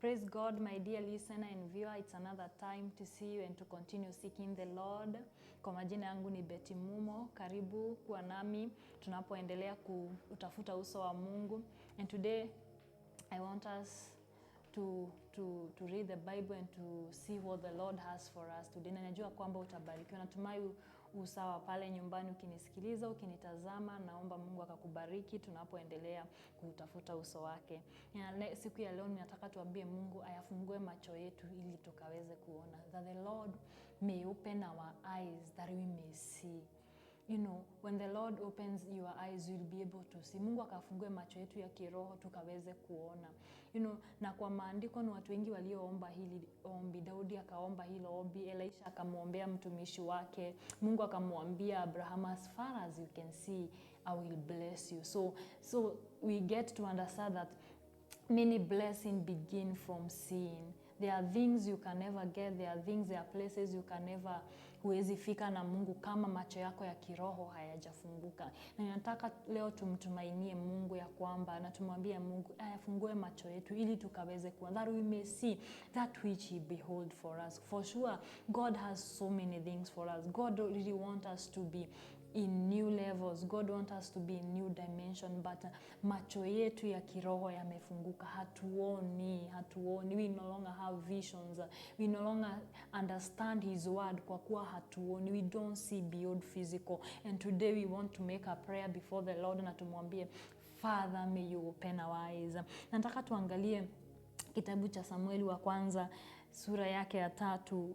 Praise God, my dear listener and viewer. It's another time to see you and to continue seeking the Lord. Kwa majina yangu ni Mumo. Karibu kuwa nami tunapoendelea kutafuta uso wa Mungu. And today I want us to read the Bible and to see what the Lord has for us today. Na najua kwamba utabarikiwa. Natumai usawa pale nyumbani ukinisikiliza, ukinitazama. Naomba Mungu akakubariki tunapoendelea kutafuta uso wake. Siku ya leo ninataka tuambie Mungu ayafungue macho yetu ili tukaweze kuona. That the Lord may open our eyes that we may see. You know, when the Lord opens your eyes, you'll be able to see. Mungu akafungue macho yetu ya kiroho tukaweze kuona. You know, na kwa maandiko ni watu wengi walioomba hili ombi. Daudi akaomba hilo ombi, Elisha akamwombea mtumishi wake. Mungu akamwambia Abraham, as far as you can see, I will bless you. So we get to understand that many blessings begin from seeing. There are things you can never get. There are places you can never huwezi fika na Mungu kama macho yako ya kiroho hayajafunguka. Na ninataka leo tumtumainie Mungu ya kwamba na tumwambie Mungu ayafungue macho yetu ili tukaweze kuona. That we may see that which he behold for us. For sure, God has so many things for us. God really wants us to be in new levels. God wants us to be in new dimension, but macho yetu ya kiroho yamefunguka. Hatuoni. We no longer have visions. We no longer understand his word kwa kuwa hatuoni. We don't see beyond physical. And today we want to make a prayer before the Lord na tumwambie, Father, may you open our eyes. Nataka tuangalie kitabu cha Samueli wa kwanza sura yake ya 3.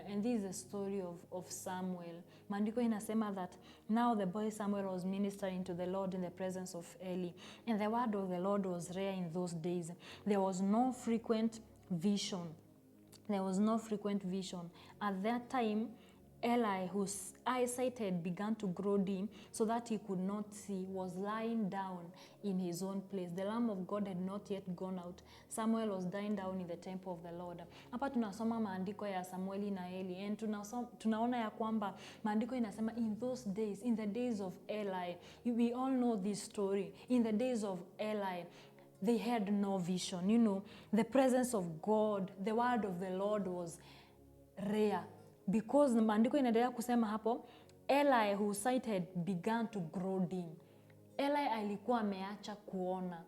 And this is a story of Samuel. Maandiko inasema that now the boy Samuel was ministering to the Lord in the presence of Eli. And the word of the Lord was rare in those days. There was no frequent vision. At that time, Eli, whose eyesight had begun to grow dim so that he could not see, was lying down in his own place. The Lamb of God had not yet gone out. Samuel was dying down in the temple of the Lord. Hapa tunasoma maandiko ya Samueli na Eli. And tunaona ya kwamba maandiko inasema in those days, in the days of Eli, we all know this story. In the days of Eli, they had no vision. You know, the presence of God, the word of the Lord was rare. Because maandiko inaendelea kusema hapo, Eli whose sight had begun to grow dim. Eli alikuwa ameacha kuona.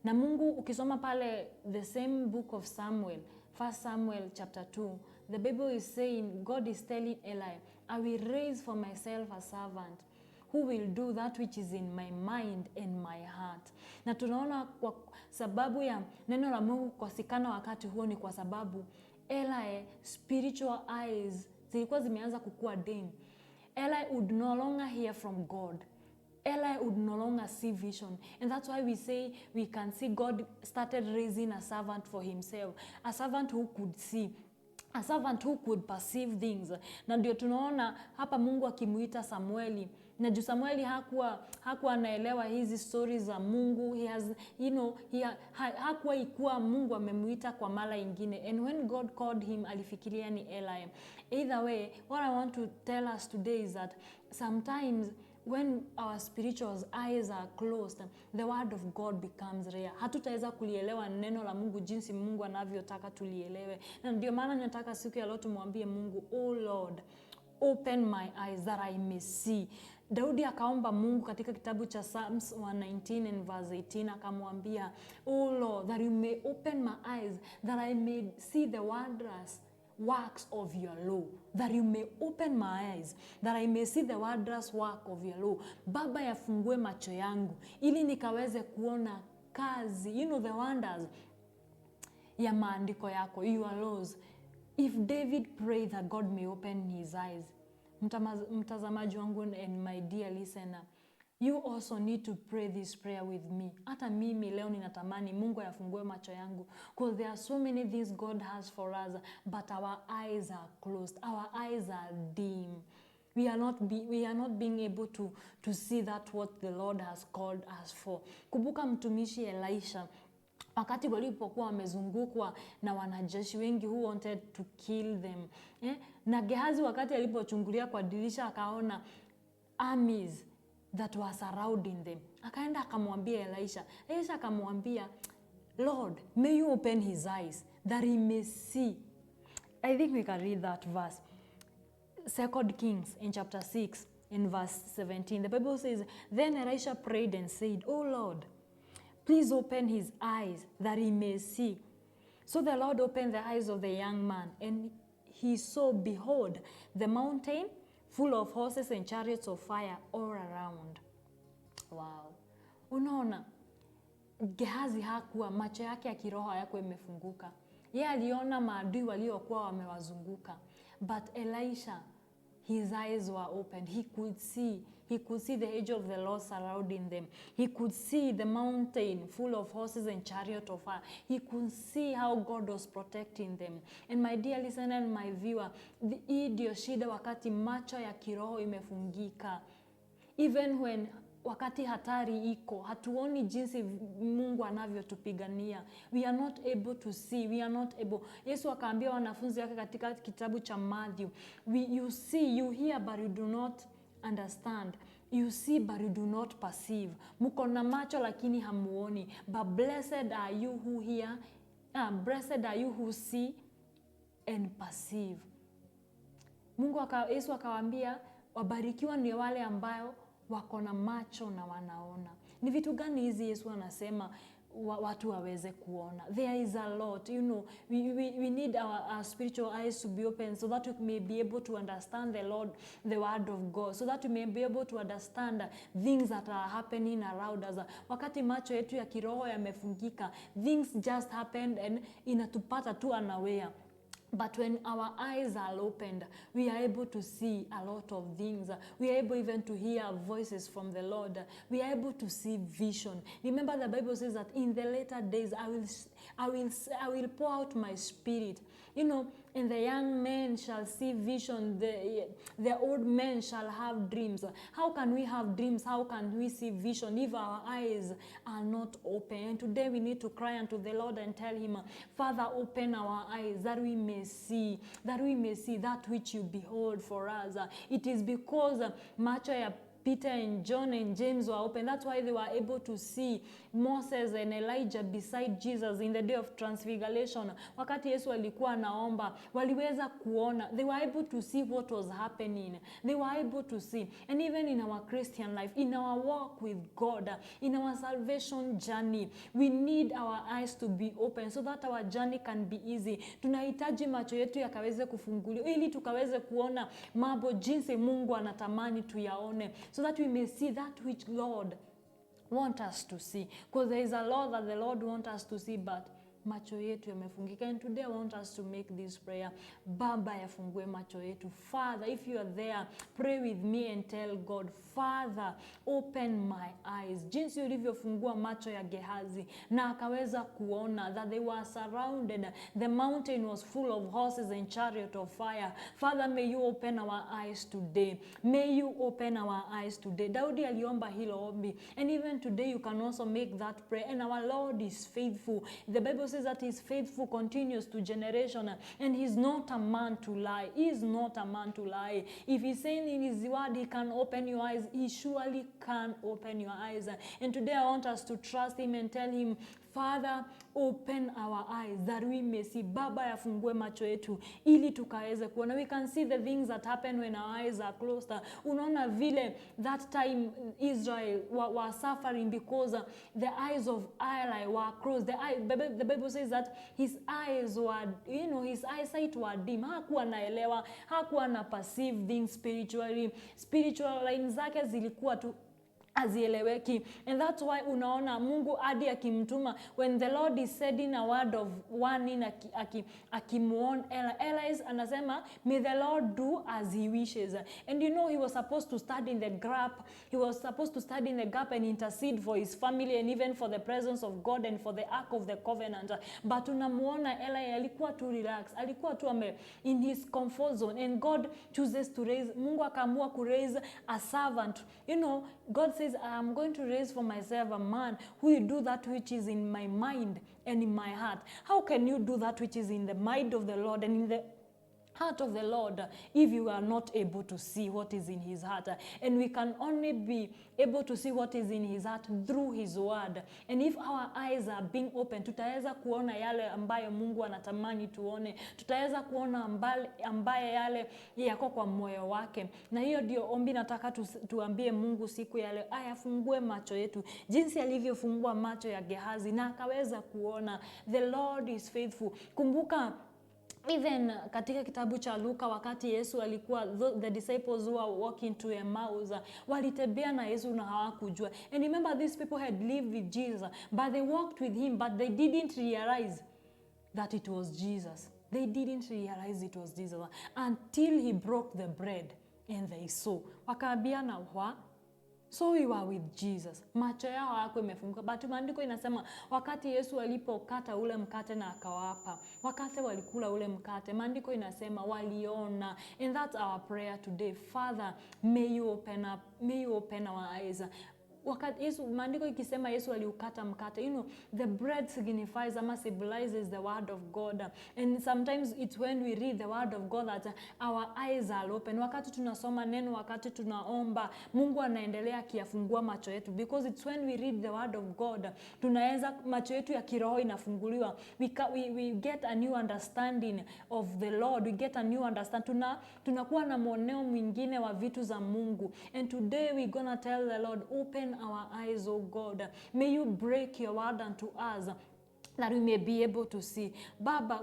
Na Mungu ukisoma pale the same book of Samuel, 1 Samuel chapter 2, the Bible is saying, God is telling Eli, I will raise for myself a servant who will do that which is in my mind and my heart. Na tunaona kwa sababu ya neno la Mungu kukosekana wakati huo ni kwa sababu Eli spiritual eyes zilikuwa zimeanza kukua dim. Eli would no longer hear from God. Eli would no longer see vision. And that's why we say we can see God started raising a servant for himself. A servant who could see. A servant who could perceive things. Na ndio tunaona hapa Mungu akimuita Samueli. Na juu Samueli hakuwa anaelewa hizi stories za Mungu. Hakuwa ikuwa Mungu amemuita kwa mara ingine. And when God called him, alifikiria ni Eli. Either way, what I want to tell us today is that sometimes when our spiritual eyes are closed, the word of God becomes rare. Hatutaweza kulielewa neno la Mungu jinsi Mungu anavyotaka tulielewe. Na ndio maana nataka siku ya leo tumwambie Mungu, oh Lord, open my eyes that I may see. Daudi akaomba Mungu katika kitabu cha Psalms 119 and verse 18, akamwambia, oh Lord, that you may open my eyes that I may see the wondrous works of your law. That you may open my eyes that I may see the wondrous work of your law. Baba, yafungue macho yangu ili nikaweze kuona kazi, the wonders ya maandiko yako, your laws. If David prayed that God may open his eyes, mtazamaji wangu and my dear listener, you also need to pray this prayer with me. Hata mimi leo ninatamani Mungu yafungue macho yangu. Because there are so many things God has for us, but our eyes are closed. Our eyes are dim. We are not being able to see that what the Lord has called us for. Kumbuka mtumishi Elisha, wakati walipokuwa wamezungukwa na wanajeshi wengi who wanted to kill them. Na Gehazi wakati alipochungulia kwa dirisha akaona armies that were surrounding them. Akaenda akamwambia Elisha. Elisha akamwambia, Lord, may you open his eyes that he may see. I think we can read that verse. 2 Kings in chapter 6 in verse 17. The Bible says, then Elisha prayed and said, "Oh Lord, please open his eyes that he may see." So the Lord opened the eyes of the young man, and he saw, behold, the mountain full of horses and chariots of fire all around. Wow. Unaona, Gehazi hakuwa, macho yake ya kiroho hayakuwa imefunguka. Yeye aliona maadui waliokuwa wamewazunguka. But Elisha, his eyes were opened. He could see. He could see the edge of the Lord surrounding them. He could see the mountain full of horses and chariot of fire. He could see how God was protecting them. And my dear listener and my viewer, hii ndio shida wakati macho ya kiroho imefungika. Even when wakati hatari iko, hatuoni jinsi Mungu anavyotupigania. We are not able to see. We are not able. Yesu akaambia wanafunzi wake katika kitabu cha Matthew, you see, you hear, but you do not understand. You see, but you do not perceive. Muko na macho lakini hamuoni. But blessed are you who hear, blessed are you who see and perceive. Yesu akawaambia, wabarikiwa ni wale ambao wako na macho na wanaona. Ni vitu gani hizi Yesu anasema watu waweze kuona? There is a lot, you know, we need our spiritual eyes to be open so that we may be able to understand the Lord, the word of God, so that we may be able to understand things that are happening around us. Wakati macho yetu ya kiroho yamefungika, things just happened and inatupata tu unaware. But when our eyes are opened, we are able to see a lot of things. We are able even to hear voices from the Lord. We are able to see vision. Remember, the Bible says that in the later days, I will pour out my spirit. You know, and the young men shall see vision, the old men shall have dreams. How can we have dreams? How can we see vision if our eyes are not open? And today we need to cry unto the Lord and tell him, Father, open our eyes that we may see that which you behold for us. It is because macho ya Peter and John and James were open. That's why they were able to see Moses and Elijah beside Jesus in the day of transfiguration. Wakati Yesu alikuwa anaomba, waliweza kuona. They were able to see what was happening. They were able to see. And even in our Christian life, in our walk with God, in our salvation journey, we need our eyes to be open so that our journey can be easy. Tunahitaji macho yetu yakaweze kufunguliwa ili tukaweze kuona mambo jinsi Mungu anatamani tuyaone, so that we may see that which Lord wants us to see. Because there is a lot that the Lord wants us to see, but macho yetu yamefungika. And today I want us to make this prayer. Baba, yafungue macho yetu. Father, if you are there, pray with me and tell God, Father, open my eyes. Jinsi ulivyofungua macho ya Gehazi na akaweza kuona that they were surrounded. The mountain was full of horses and chariot of fire. Father, may you open our eyes today. May you open our eyes today. Daudi aliomba hilo ombi. And even today you can also make that prayer. And our Lord is faithful. The Bible says that he's faithful, continues to generation, and he's not a man to lie. He is not a man to lie. If he's saying in his word he can open your eyes, he surely can open your eyes. And today I want us to trust him and tell him, Father, open our eyes that we may see. Baba, yafungue macho yetu ili tukaweze kuona. We can see the things that happen when our eyes are closed. Unaona vile that time Israel were suffering because the eyes of Eli were closed. The Bible says that his eyes were, you know, his eyesight were dim. Hakuwa naelewa, hakuwa na perceive things spiritually. Spiritual lines zake zilikuwa tu azieleweki. And that's why unaona Mungu hadi akimtuma, when the Lord is sending a word of warning, akimuon Eli anasema, may the Lord do as he wishes. And you know, he was supposed to stand in the gap. He was supposed to stand in the gap and intercede for his family and even for the presence of God and for the ark of the covenant. But unamuona Eli alikuwa tu relax, alikuwa tu in his comfort zone, and God chooses to raise, Mungu akaamua ku raise a servant. You know, God says, I am going to raise for myself a man who will do that which is in my mind and in my heart. How can you do that which is in the mind of the Lord and in the heart of the Lord if you are not able to see what is in his heart. And we can only be able to see what is in his heart through his word. And if our eyes are being open, tutaweza kuona yale ambayo Mungu anatamani tuone. Tutaweza kuona ambaye yale yako kwa moyo wake. Na hiyo ndio ombi nataka tuambie Mungu siku ya leo. Ayafungue macho yetu. Jinsi alivyofungua macho ya Gehazi na akaweza kuona. The Lord is faithful. Kumbuka even katika kitabu cha Luka wakati Yesu alikuwa, the disciples who were walking to Emmaus, walitembea na Yesu na hawakujua. And remember, these people had lived with Jesus, but they walked with him, but they didn't realize that it was Jesus. They didn't realize it was Jesus until he broke the bread and they saw. Wakaambiana, wa? So we were with Jesus. Macho yao yako imefunguka. But maandiko inasema wakati Yesu alipokata ule mkate na akawapa, wakati walikula ule mkate, maandiko inasema waliona. And that's our prayer today. Father, may you open our eyes. Wakati Yesu, maandiko ikisema Yesu aliukata mkate, you know, the bread signifies ama symbolizes the word of God. And sometimes it's when we read the word of God that our eyes are open. Wakati tunasoma neno, wakati tunaomba, Mungu anaendelea akiyafungua macho yetu. Because it's when we read the word of God, tunaweza, macho yetu ya kiroho inafunguliwa. We get a new understanding of the Lord. We get a new understanding. Tunakuwa na mwoneo mwingine wa vitu za Mungu. And today we're gonna tell the Lord, open our eyes, oh God. May you break your word unto us that we may be able to see. Baba,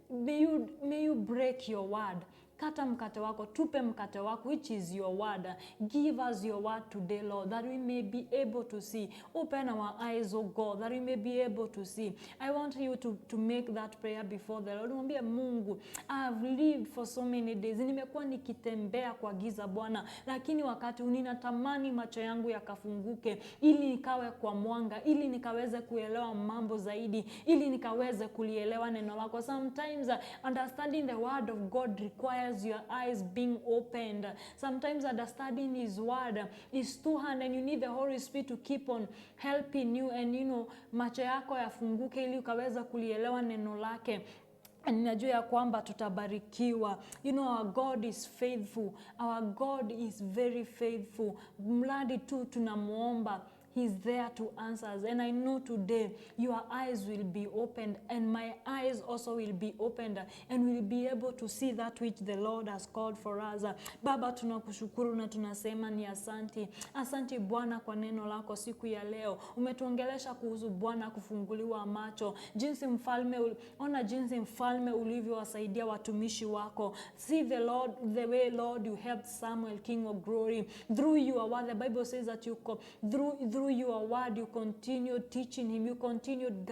may you break your word. Kata mkate wako, tupe mkate wako, which is your word. Give us your word today, Lord, that we may be able to see. Open our eyes, oh God, that we may be able to see. I want you to make that prayer before the Lord. Mwambie Mungu, I have lived for so many days. Nimekuwa nikitembea kwa giza Bwana, lakini wakati ninatamani macho yangu yakafunguke, ili nikawe kwa mwanga, ili nikaweze kuelewa mambo zaidi, ili nikaweze kulielewa neno lako. Sometimes understanding the word of God requires your eyes being opened. Sometimes understanding his word is too hard, and you need the Holy Spirit to keep on helping you, and you know, macho yako yafunguke ili ukaweza kulielewa neno lake. And najua ya kwamba tutabarikiwa. You know, our God is faithful. Our God is very faithful. Mradi tu tunamuomba, He's there to answer us. And I know today your eyes will be opened, and my eyes also will be opened, and we'll be able to see that which the Lord has called for us. Baba, tunakushukuru na tunasema ni asanti. Asanti Bwana kwa neno lako siku ya leo. Umetuongelesha kuhusu Bwana kufunguliwa macho. Jinsi mfalme ulivyowasaidia watumishi wako. See the way, Lord, you helped Samuel, King of glory. Through your word, the Bible says that through your word, you continued teaching him, you continued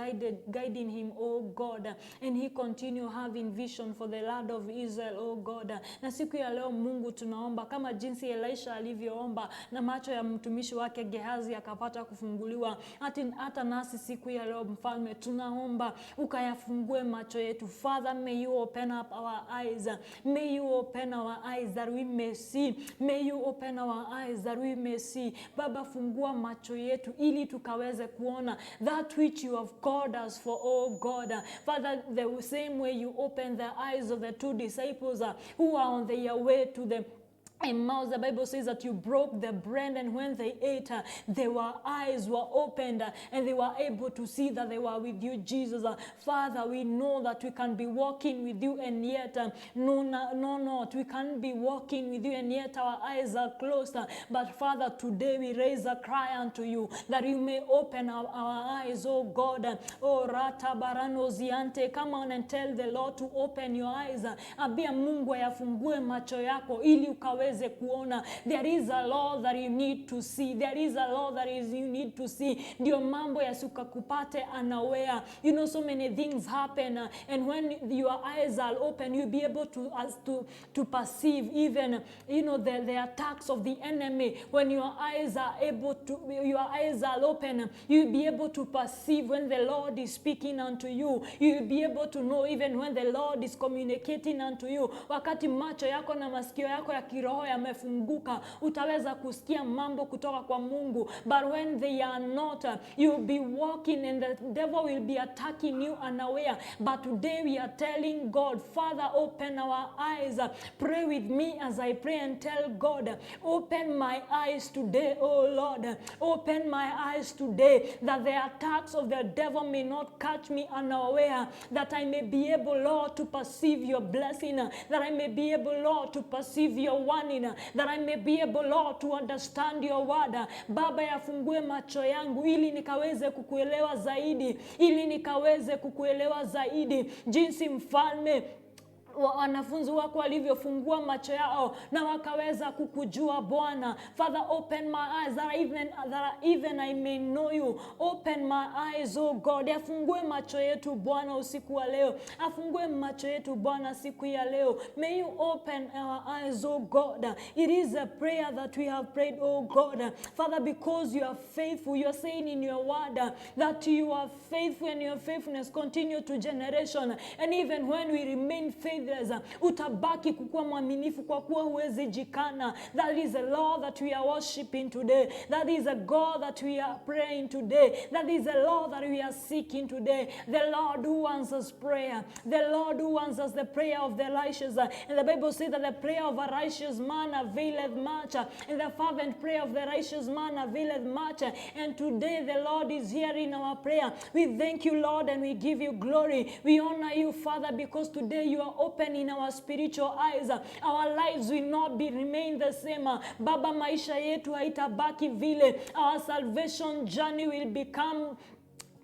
guiding him, oh God, and he continued having vision for the land of Israel, oh God. Na siku ya leo Mungu tunaomba kama jinsi Elisha alivyoomba na macho ya mtumishi wake Gehazi akapata kufunguliwa, hata nasi siku ya leo mfalme tunaomba ukayafungue macho yetu. Father, may you open up our eyes. May you open our eyes that we may see. May you open our eyes that we may see. Baba, fungua macho yetu ili tukaweze kuona that which you have called us for, oh God. Father, the same way you opened the eyes of the two disciples who are on their way to the Emmaus, the Bible says that you broke the bread, and when they ate, their eyes were opened, and they were able to see that they were with you, Jesus. Father, we know that we can be walking with you, and yet, we can't be walking with you, and yet our eyes are closed. But Father, today we raise a cry unto you, that you may open our eyes, oh God. Oh, Rata Barano Ziante, come on and tell the Lord to open your eyes. Abia Mungu ayafungue macho yako, ili ukaweze kuona. There is a law that you need to see. There is a law that you need to see. Ndio mambo yasukakupate unaware. You know, so many things happen, and when your eyes are open, you'll be able to perceive even, you know, the attacks of the enemy. When your eyes are open, you'll be able to perceive when the Lord is speaking unto you. You'll be able to know even when the Lord is communicating unto you. Wakati macho yako na masikio yako ya kiroho roho yamefunguka, utaweza kusikia mambo kutoka kwa Mungu. But when they are not, you'll be walking and the devil will be attacking you unaware. But today we are telling God, Father, open our eyes. Pray with me as I pray and tell God, open my eyes today, oh Lord. Open my eyes today, that the attacks of the devil may not catch me unaware, that I may be able, Lord, to perceive your blessing, that I may be able, Lord, to perceive your warning, that I may be able, Lord, to understand your word. Baba, yafungue macho yangu ili nikaweze kukuelewa zaidi, ili nikaweze kukuelewa zaidi, jinsi mfalme wanafunzi wako walivyofungua macho yao na wakaweza kukujua Bwana. Father, open my eyes that even I may know you. Open my eyes, oh God. Afungue macho yetu Bwana usiku wa leo. Afungue macho yetu Bwana siku ya leo. May you open our eyes, oh God. It is a prayer that we have prayed, oh God. Father, because you are faithful, you are saying in your word that you are faithful and your faithfulness continue to generation. And even when we remain faithful, utabaki kukuwa mwaminifu kwa kuwa huwezi jikana. That is a Lord that we are worshiping today. That is a God that we are praying today. That is a Lord that we are seeking today. The Lord who answers prayer. The Lord who answers the prayer of the righteous. And the Bible says that the prayer of a righteous man availeth much. And the fervent prayer of the righteous man availeth much. And today the Lord is hearing our prayer. We thank you, Lord, and we give you glory. We honor you, Father, because today you are open in our spiritual eyes. Our lives will not remain the same. Baba, maisha yetu haitabaki vile. Our salvation journey will become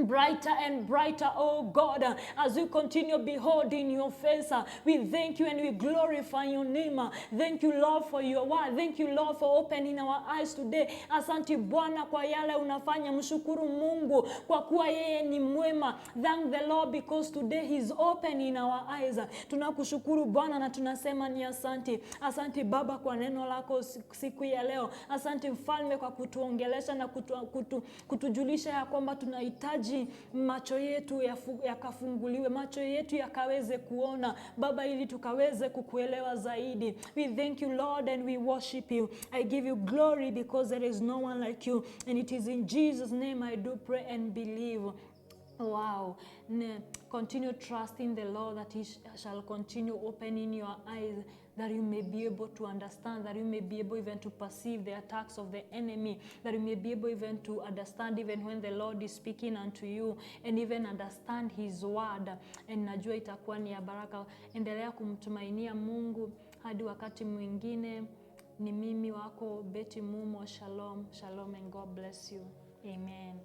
brighter and brighter, oh God, as we continue beholding your face. We thank you and we glorify your name. Thank you, Lord, for your word. Thank you, Lord, for opening our eyes today. Asante Bwana kwa yale unafanya. Mshukuru Mungu kwa kuwa yeye ni mwema. Thank the Lord because today he's opening our eyes. Tunakushukuru Bwana na tunasema ni asante. Asante Baba kwa neno lako siku ya leo. Asante Mfalme kwa kutuongelesha na kutujulisha ya kwamba tunahitaji macho yetu yakafunguliwe, macho yetu yakaweze kuona Baba, ili tukaweze kukuelewa zaidi. We thank you, Lord, and we worship you. I give you glory because there is no one like you, and it is in Jesus' name I do pray and believe. Wow. Continue trusting the Lord that he shall continue opening your eyes, that you may be able to understand, that you may be able even to perceive the attacks of the enemy, that you may be able even to understand even when the Lord is speaking unto you, and even understand his word. And najua itakuwa ni ya baraka. Endelea kumtumainia Mungu hadi wakati mwingine. Ni mimi wako Betty Mumo. Shalom, shalom, and God bless you. Amen.